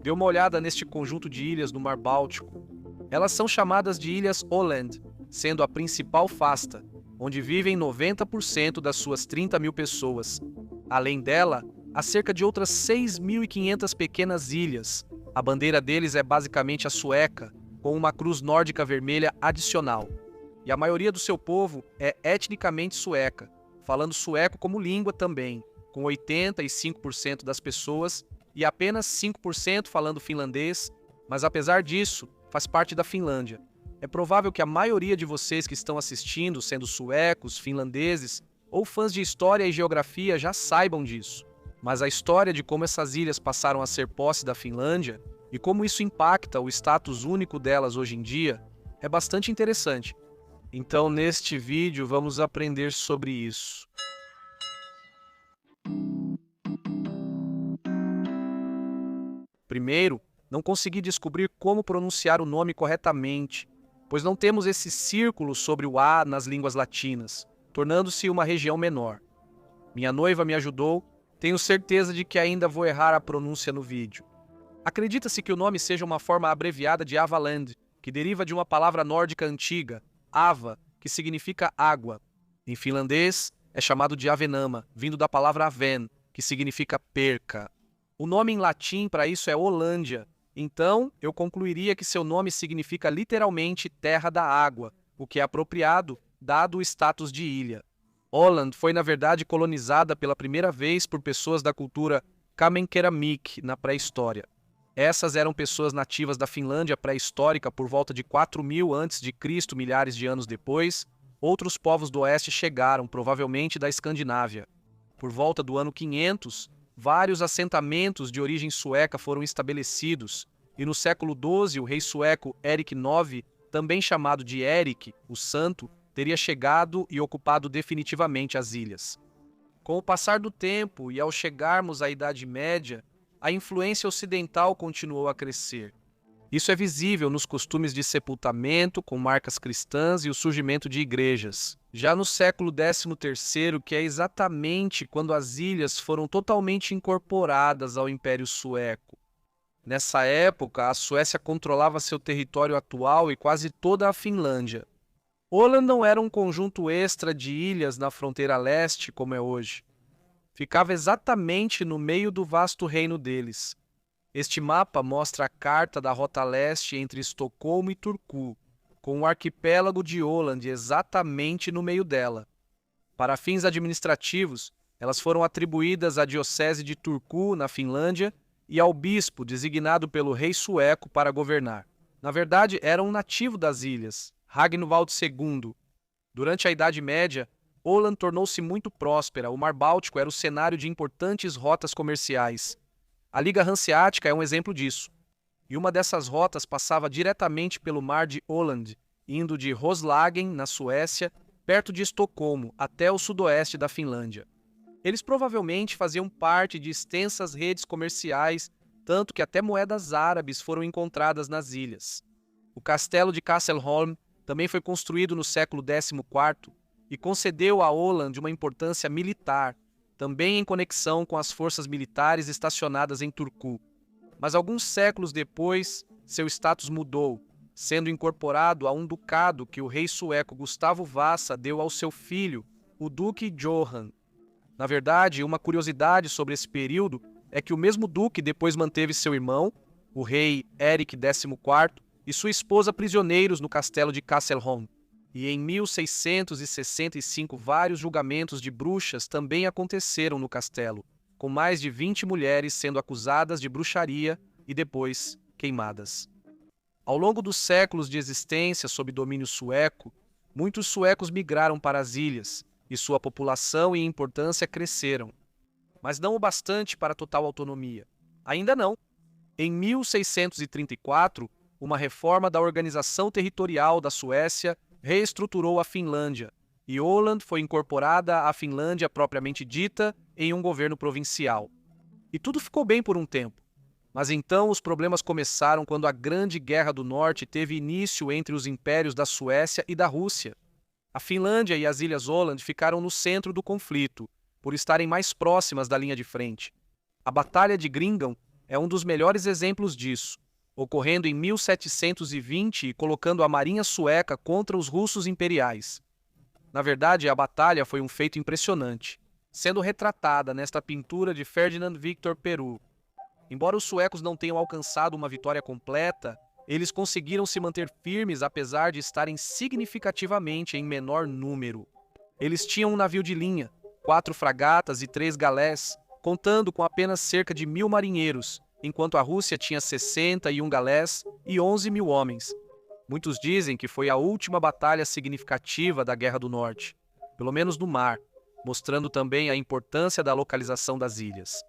Dê uma olhada neste conjunto de ilhas no Mar Báltico. Elas são chamadas de Ilhas Åland, sendo a principal Fasta, onde vivem 90% das suas 30 mil pessoas. Além dela, há cerca de outras 6.500 pequenas ilhas. A bandeira deles é basicamente a sueca, com uma cruz nórdica vermelha adicional. E a maioria do seu povo é etnicamente sueca, falando sueco como língua também, com 85% das pessoas e apenas 5% falando finlandês, mas apesar disso, faz parte da Finlândia. É provável que a maioria de vocês que estão assistindo, sendo suecos, finlandeses ou fãs de história e geografia, já saibam disso. Mas a história de como essas ilhas passaram a ser posse da Finlândia e como isso impacta o status único delas hoje em dia é bastante interessante. Então, neste vídeo, vamos aprender sobre isso. Primeiro, não consegui descobrir como pronunciar o nome corretamente, pois não temos esse círculo sobre o A nas línguas latinas, tornando-se uma região menor. Minha noiva me ajudou, tenho certeza de que ainda vou errar a pronúncia no vídeo. Acredita-se que o nome seja uma forma abreviada de Avaland, que deriva de uma palavra nórdica antiga, Ava, que significa água. Em finlandês, é chamado de Avenama, vindo da palavra Aven, que significa perca. O nome em latim para isso é Holândia, então eu concluiria que seu nome significa literalmente terra da água, o que é apropriado, dado o status de ilha. Åland foi, na verdade, colonizada pela primeira vez por pessoas da cultura Kamenkeramik na pré-história. Essas eram pessoas nativas da Finlândia pré-histórica por volta de 4.000 a.C., milhares de anos depois. Outros povos do oeste chegaram, provavelmente da Escandinávia. Por volta do ano 500, vários assentamentos de origem sueca foram estabelecidos, e no século XII o rei sueco Erik IX, também chamado de Erik, o Santo, teria chegado e ocupado definitivamente as ilhas. Com o passar do tempo e ao chegarmos à Idade Média, a influência ocidental continuou a crescer. Isso é visível nos costumes de sepultamento com marcas cristãs e o surgimento de igrejas. Já no século XIII, que é exatamente quando as ilhas foram totalmente incorporadas ao Império Sueco. Nessa época, a Suécia controlava seu território atual e quase toda a Finlândia. Åland não era um conjunto extra de ilhas na fronteira leste, como é hoje. Ficava exatamente no meio do vasto reino deles. Este mapa mostra a carta da Rota Leste entre Estocolmo e Turku, com o arquipélago de Åland exatamente no meio dela. Para fins administrativos, elas foram atribuídas à Diocese de Turku, na Finlândia, e ao bispo designado pelo rei sueco para governar. Na verdade, era um nativo das ilhas, Ragnvald II. Durante a Idade Média, Åland tornou-se muito próspera. O Mar Báltico era o cenário de importantes rotas comerciais. A Liga Hanseática é um exemplo disso. E uma dessas rotas passava diretamente pelo Mar de Åland, indo de Roslagen, na Suécia, perto de Estocolmo, até o sudoeste da Finlândia. Eles provavelmente faziam parte de extensas redes comerciais, tanto que até moedas árabes foram encontradas nas ilhas. O castelo de Kastelholm também foi construído no século XIV e concedeu a Åland uma importância militar, também em conexão com as forças militares estacionadas em Turku. Mas alguns séculos depois, seu status mudou, sendo incorporado a um ducado que o rei sueco Gustavo Vasa deu ao seu filho, o Duque Johan. Na verdade, uma curiosidade sobre esse período é que o mesmo duque depois manteve seu irmão, o rei Erik XIV, e sua esposa prisioneiros no castelo de Kastelholm. E em 1665 vários julgamentos de bruxas também aconteceram no castelo, com mais de 20 mulheres sendo acusadas de bruxaria e depois queimadas. Ao longo dos séculos de existência sob domínio sueco, muitos suecos migraram para as ilhas, e sua população e importância cresceram. Mas não o bastante para total autonomia. Ainda não. Em 1634, uma reforma da organização territorial da Suécia reestruturou a Finlândia, e Åland foi incorporada à Finlândia propriamente dita em um governo provincial. E tudo ficou bem por um tempo. Mas então os problemas começaram quando a Grande Guerra do Norte teve início entre os impérios da Suécia e da Rússia. A Finlândia e as Ilhas Åland ficaram no centro do conflito, por estarem mais próximas da linha de frente. A Batalha de Gringon é um dos melhores exemplos disso, ocorrendo em 1720 e colocando a marinha sueca contra os russos imperiais. Na verdade, a batalha foi um feito impressionante, sendo retratada nesta pintura de Ferdinand Victor Peru. Embora os suecos não tenham alcançado uma vitória completa, eles conseguiram se manter firmes apesar de estarem significativamente em menor número. Eles tinham um navio de linha, 4 fragatas e 3 galés, contando com apenas cerca de 1.000 marinheiros, enquanto a Rússia tinha 61 galés e 11.000 homens. Muitos dizem que foi a última batalha significativa da Guerra do Norte, pelo menos no mar, mostrando também a importância da localização das ilhas.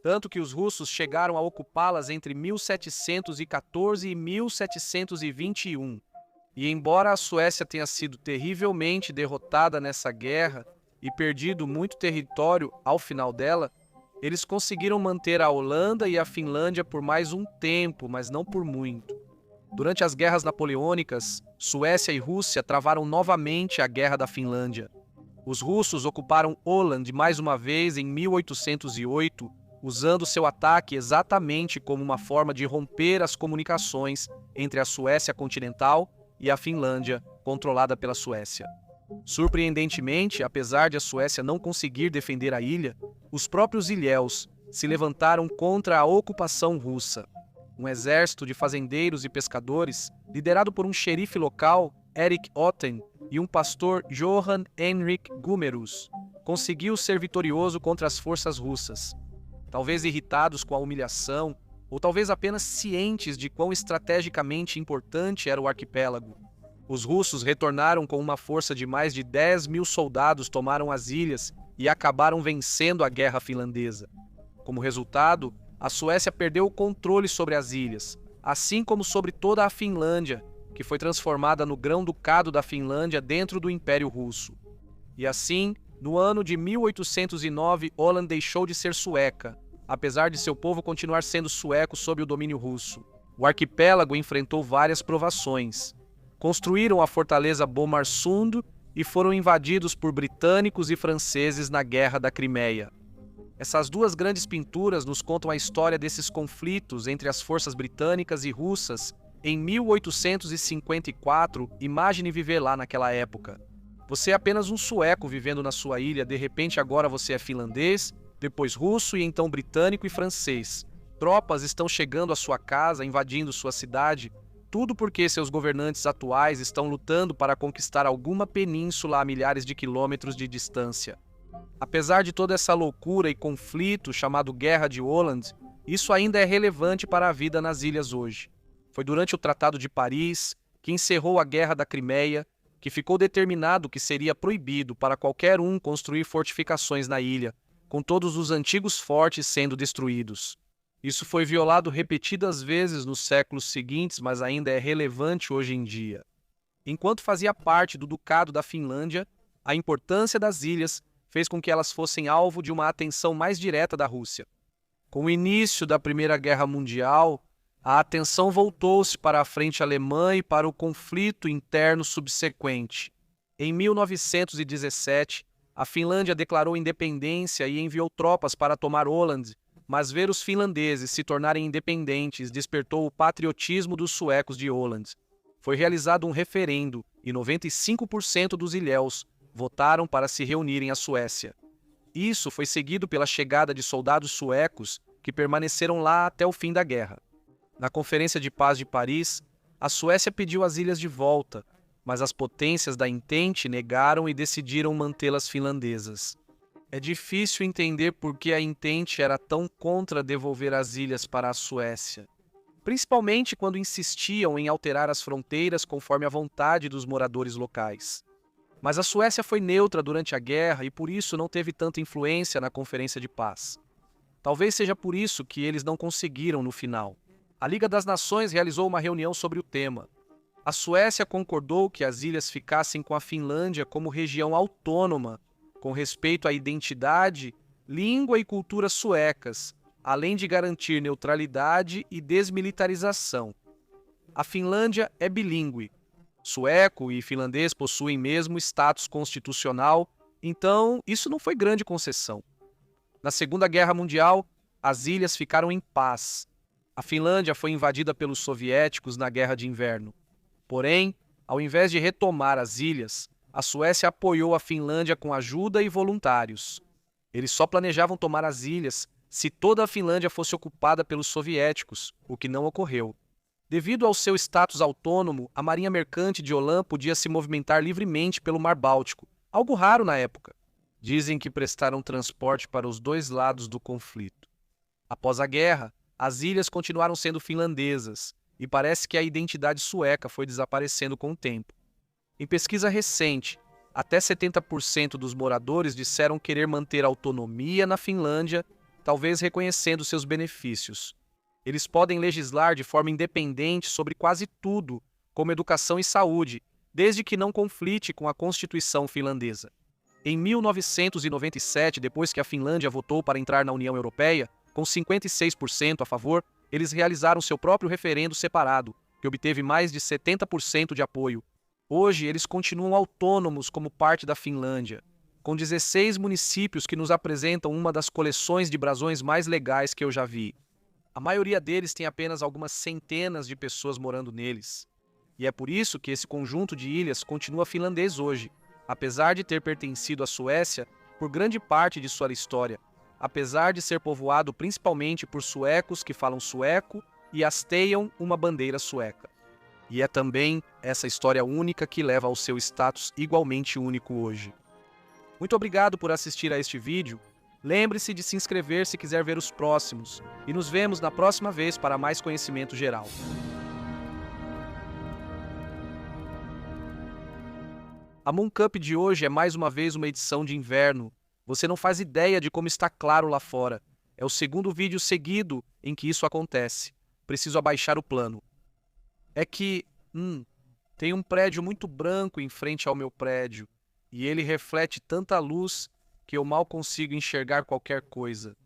Tanto que os russos chegaram a ocupá-las entre 1714 e 1721. E embora a Suécia tenha sido terrivelmente derrotada nessa guerra e perdido muito território ao final dela, eles conseguiram manter a Holanda e a Finlândia por mais um tempo, mas não por muito. Durante as guerras napoleônicas, Suécia e Rússia travaram novamente a Guerra da Finlândia. Os russos ocuparam Åland mais uma vez em 1808, usando seu ataque exatamente como uma forma de romper as comunicações entre a Suécia continental e a Finlândia, controlada pela Suécia. Surpreendentemente, apesar de a Suécia não conseguir defender a ilha, os próprios ilhéus se levantaram contra a ocupação russa. Um exército de fazendeiros e pescadores, liderado por um xerife local, Erik Otten, e um pastor, Johan Henrik Gumerus, conseguiu ser vitorioso contra as forças russas. Talvez irritados com a humilhação, ou talvez apenas cientes de quão estrategicamente importante era o arquipélago, os russos retornaram com uma força de mais de 10.000 soldados, tomaram as ilhas e acabaram vencendo a guerra finlandesa. Como resultado, a Suécia perdeu o controle sobre as ilhas, assim como sobre toda a Finlândia, que foi transformada no Grão-Ducado da Finlândia dentro do Império Russo. E assim, no ano de 1809, Åland deixou de ser sueca, apesar de seu povo continuar sendo sueco sob o domínio russo. O arquipélago enfrentou várias provações. Construíram a fortaleza Bomarsund e foram invadidos por britânicos e franceses na Guerra da Crimeia. Essas duas grandes pinturas nos contam a história desses conflitos entre as forças britânicas e russas em 1854. Imagine viver lá naquela época. Você é apenas um sueco vivendo na sua ilha, de repente agora você é finlandês, depois russo e então britânico e francês. Tropas estão chegando à sua casa, invadindo sua cidade, tudo porque seus governantes atuais estão lutando para conquistar alguma península a milhares de quilômetros de distância. Apesar de toda essa loucura e conflito chamado Guerra de Åland, isso ainda é relevante para a vida nas ilhas hoje. Foi durante o Tratado de Paris, que encerrou a Guerra da Crimeia, que ficou determinado que seria proibido para qualquer um construir fortificações na ilha, com todos os antigos fortes sendo destruídos. Isso foi violado repetidas vezes nos séculos seguintes, mas ainda é relevante hoje em dia. Enquanto fazia parte do Ducado da Finlândia, a importância das ilhas fez com que elas fossem alvo de uma atenção mais direta da Rússia. Com o início da Primeira Guerra Mundial, a atenção voltou-se para a frente alemã e para o conflito interno subsequente. Em 1917, a Finlândia declarou independência e enviou tropas para tomar Åland, mas ver os finlandeses se tornarem independentes despertou o patriotismo dos suecos de Åland. Foi realizado um referendo e 95% dos ilhéus votaram para se reunirem à Suécia. Isso foi seguido pela chegada de soldados suecos que permaneceram lá até o fim da guerra. Na Conferência de Paz de Paris, a Suécia pediu as ilhas de volta, mas as potências da Entente negaram e decidiram mantê-las finlandesas. É difícil entender por que a Entente era tão contra devolver as ilhas para a Suécia, principalmente quando insistiam em alterar as fronteiras conforme a vontade dos moradores locais. Mas a Suécia foi neutra durante a guerra e por isso não teve tanta influência na Conferência de Paz. Talvez seja por isso que eles não conseguiram no final. A Liga das Nações realizou uma reunião sobre o tema. A Suécia concordou que as ilhas ficassem com a Finlândia como região autônoma, com respeito à identidade, língua e cultura suecas, além de garantir neutralidade e desmilitarização. A Finlândia é bilíngue. Sueco e finlandês possuem mesmo status constitucional, então isso não foi grande concessão. Na Segunda Guerra Mundial, as ilhas ficaram em paz. A Finlândia foi invadida pelos soviéticos na Guerra de Inverno. Porém, ao invés de retomar as ilhas, a Suécia apoiou a Finlândia com ajuda e voluntários. Eles só planejavam tomar as ilhas se toda a Finlândia fosse ocupada pelos soviéticos, o que não ocorreu. Devido ao seu status autônomo, a marinha mercante de Åland podia se movimentar livremente pelo Mar Báltico, algo raro na época. Dizem que prestaram transporte para os dois lados do conflito. Após a guerra, as ilhas continuaram sendo finlandesas, e parece que a identidade sueca foi desaparecendo com o tempo. Em pesquisa recente, até 70% dos moradores disseram querer manter autonomia na Finlândia, talvez reconhecendo seus benefícios. Eles podem legislar de forma independente sobre quase tudo, como educação e saúde, desde que não conflite com a Constituição finlandesa. Em 1997, depois que a Finlândia votou para entrar na União Europeia, com 56% a favor, eles realizaram seu próprio referendo separado, que obteve mais de 70% de apoio. Hoje, eles continuam autônomos como parte da Finlândia, com 16 municípios que nos apresentam uma das coleções de brasões mais legais que eu já vi. A maioria deles tem apenas algumas centenas de pessoas morando neles. E é por isso que esse conjunto de ilhas continua finlandês hoje, apesar de ter pertencido à Suécia por grande parte de sua história, apesar de ser povoado principalmente por suecos que falam sueco e hasteiam uma bandeira sueca. E é também essa história única que leva ao seu status igualmente único hoje. Muito obrigado por assistir a este vídeo. Lembre-se de se inscrever se quiser ver os próximos. E nos vemos na próxima vez para mais conhecimento geral. A Moon Cup de hoje é mais uma vez uma edição de inverno. Você não faz ideia de como está claro lá fora. É o segundo vídeo seguido em que isso acontece. Preciso abaixar o plano. É que, tem um prédio muito branco em frente ao meu prédio, e ele reflete tanta luz que eu mal consigo enxergar qualquer coisa.